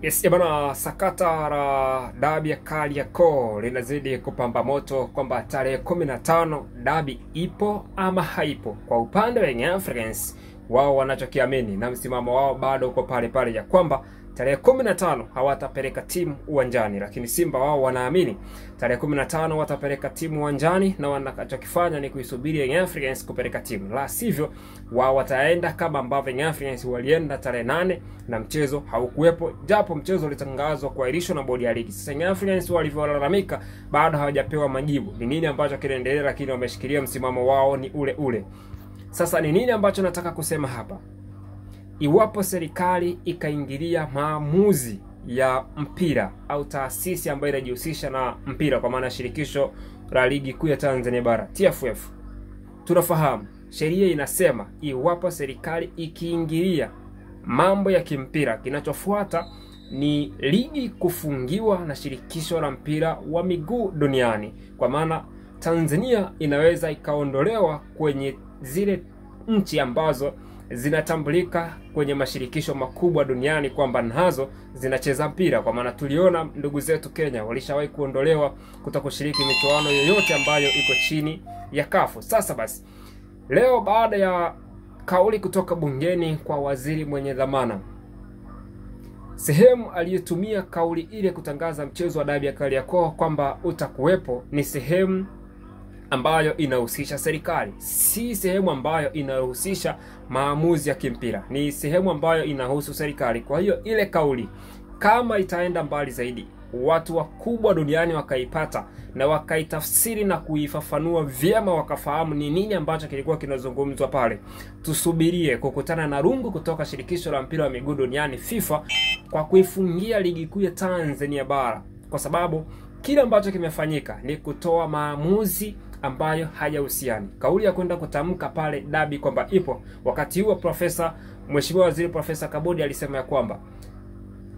Yes, bana, sakata la dabi ya Kariakoo linazidi kupamba moto kwamba tarehe 15 dabi ipo ama haipo. Kwa upande wa Young Africans, wao wanachokiamini na msimamo wao bado uko pale pale ya kwamba tarehe 15 hawatapeleka timu uwanjani, lakini Simba wao wanaamini tarehe 15 watapeleka timu uwanjani, na wanachokifanya ni kuisubiri Young Africans kupeleka timu. La sivyo wao wataenda kama ambavyo Young Africans walienda tarehe 8 na mchezo haukuwepo, japo mchezo ulitangazwa kuahirishwa na bodi ya ligi. Sasa Young Africans walivyolalamika bado hawajapewa majibu ni nini ambacho kinaendelea, lakini wameshikilia msimamo wao ni ule ule. Sasa ni nini ambacho nataka kusema hapa? Iwapo serikali ikaingilia maamuzi ya mpira au taasisi ambayo inajihusisha na mpira, kwa maana shirikisho la ligi kuu ya Tanzania bara TFF, tunafahamu sheria inasema iwapo serikali ikiingilia mambo ya kimpira, kinachofuata ni ligi kufungiwa na shirikisho la mpira wa miguu duniani. Kwa maana Tanzania inaweza ikaondolewa kwenye zile nchi ambazo zinatambulika kwenye mashirikisho makubwa duniani kwamba nazo zinacheza mpira. Kwa maana tuliona ndugu zetu Kenya walishawahi kuondolewa kutokushiriki michuano yoyote ambayo iko chini ya kafu. Sasa basi, leo baada ya kauli kutoka bungeni kwa waziri mwenye dhamana, sehemu aliyotumia kauli ile kutangaza mchezo wa dabi ya Kariakoo kwamba utakuwepo ni sehemu ambayo inahusisha serikali, si sehemu ambayo inahusisha maamuzi ya kimpira, ni sehemu ambayo inahusu serikali. Kwa hiyo ile kauli kama itaenda mbali zaidi, watu wakubwa duniani wakaipata na wakaitafsiri na kuifafanua vyema, wakafahamu ni nini ambacho kilikuwa kinazungumzwa pale, tusubirie kukutana na rungu kutoka shirikisho la mpira wa miguu duniani FIFA kwa kuifungia ligi kuu ya Tanzania bara, kwa sababu kile ambacho kimefanyika ni kutoa maamuzi ambayo hayahusiani. Kauli ya kwenda kutamka pale dabi kwamba ipo, wakati huo Mheshimiwa Waziri Profesa Kabudi alisema ya kwamba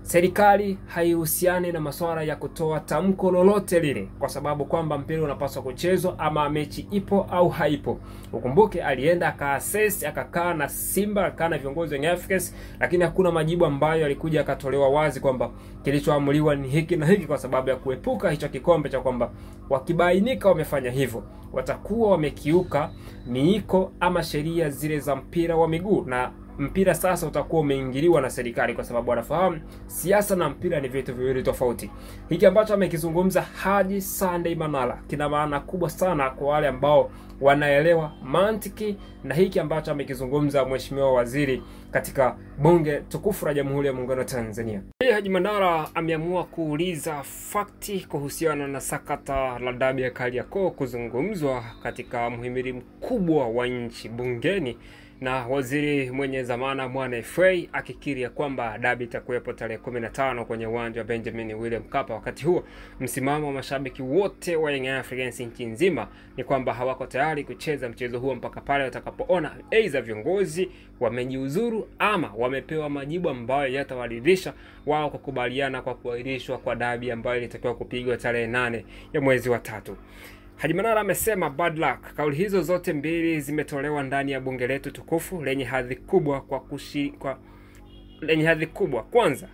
serikali haihusiani na masuala ya kutoa tamko lolote lile, kwa sababu kwamba mpira unapaswa kuchezwa ama mechi ipo au haipo. Ukumbuke alienda akaassess, akakaa na Simba, akakaa na viongozi wa Young Africans, lakini hakuna majibu ambayo alikuja akatolewa wazi kwamba kilichoamuliwa ni hiki na hiki, kwa sababu ya kuepuka hicho kikombe cha kwamba wakibainika wamefanya hivyo watakuwa wamekiuka miiko ama sheria zile za mpira wa miguu, na mpira sasa utakuwa umeingiliwa na serikali, kwa sababu wanafahamu siasa na mpira ni vitu viwili tofauti. Hiki ambacho amekizungumza Haji Sunday Manara kina maana kubwa sana kwa wale ambao wanaelewa mantiki na hiki ambacho amekizungumza Mheshimiwa Waziri katika bunge tukufu la Jamhuri ya Muungano wa Tanzania. Haji Manara ameamua kuuliza fakti kuhusiana na sakata la dabi ya Kariakoo kuzungumzwa katika muhimili mkubwa wa nchi bungeni, na waziri mwenye zamana Mwana FA akikiria kwamba dabi itakuwepo tarehe 15 kwenye uwanja wa Benjamin William Mkapa. Wakati huo msimamo wa mashabiki wote wa Young Africans nchi nzima ni kwamba hawako tayari kucheza mchezo huo mpaka pale watakapoona aidha viongozi wamejiuzuru ama wamepewa majibu ambayo yatawaridhisha wao kukubaliana kwa kuahirishwa kwa dabi ambayo ilitakiwa kupigwa tarehe 8 ya mwezi wa 3. Haji Manara amesema bad luck. Kauli hizo zote mbili zimetolewa ndani ya bunge letu tukufu lenye hadhi kubwa lenye hadhi kubwa. Kwanza,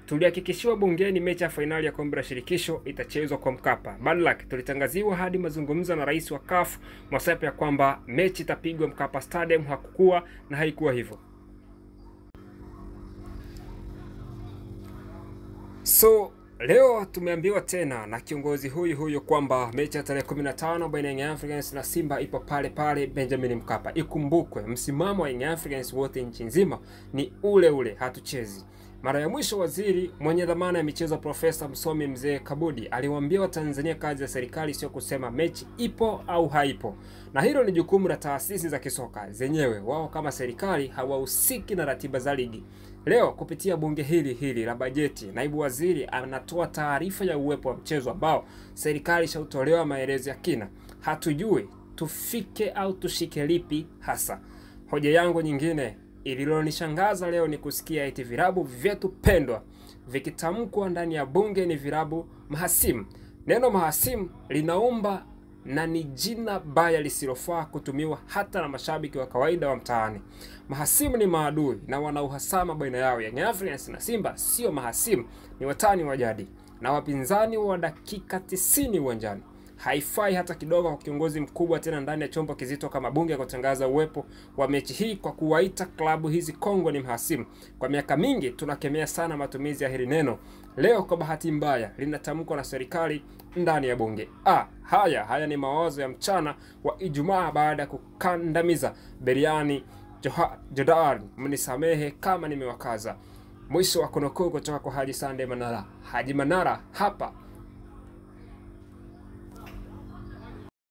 tulihakikishiwa bungeni mechi ya finali ya kombe la shirikisho itachezwa kwa Mkapa. Bad luck, tulitangaziwa hadi mazungumzo na rais wa CAF Mwasepe ya kwamba mechi itapigwa Mkapa Stadium. Hakukuwa na haikuwa hivyo. So leo tumeambiwa tena na kiongozi huyu kwamba mechi ya tarehe 15 baina ya Young Africans na Simba ipo pale pale Benjamin Mkapa. Ikumbukwe msimamo wa Young Africans wote nchi nzima ni ule ule, hatuchezi. Mara ya mwisho waziri mwenye dhamana ya michezo Profesa msomi mzee Kabudi aliwaambia Watanzania kazi ya serikali sio kusema mechi ipo au haipo, na hilo ni jukumu la taasisi za kisoka zenyewe. Wao kama serikali hawahusiki na ratiba za ligi. Leo kupitia bunge hili la bajeti, naibu waziri anatoa taarifa ya uwepo wa mchezo ambao serikali shautolewa maelezo ya kina. Hatujui tufike au tushike lipi hasa. Hoja yangu nyingine ililonishangaza leo ni kusikia eti virabu vyetu pendwa vikitamkwa ndani ya bunge ni virabu mahasimu. Neno mahasimu linaomba na ni jina baya lisilofaa kutumiwa hata na mashabiki wa kawaida wa mtaani. Mahasimu ni maadui na wana uhasama baina yao. Young Africans na Simba sio mahasimu, ni watani wa jadi na wapinzani wa dakika 90 uwanjani. Haifai hata kidogo kwa kiongozi mkubwa tena ndani ya chombo kizito kama bunge kutangaza uwepo wa mechi hii kwa kuwaita klabu hizi kongwe ni mahasimu. Kwa miaka mingi tunakemea sana matumizi ya hili neno. Leo kwa bahati mbaya linatamkwa na serikali ndani ya bunge. Haya ni mawazo ya mchana wa Ijumaa baada ya kukandamiza biriani Jodari. Mnisamehe kama nimewakaza. Mwisho wa kunukuu kutoka kwa Haji Sunday Manara. Haji Manara hapa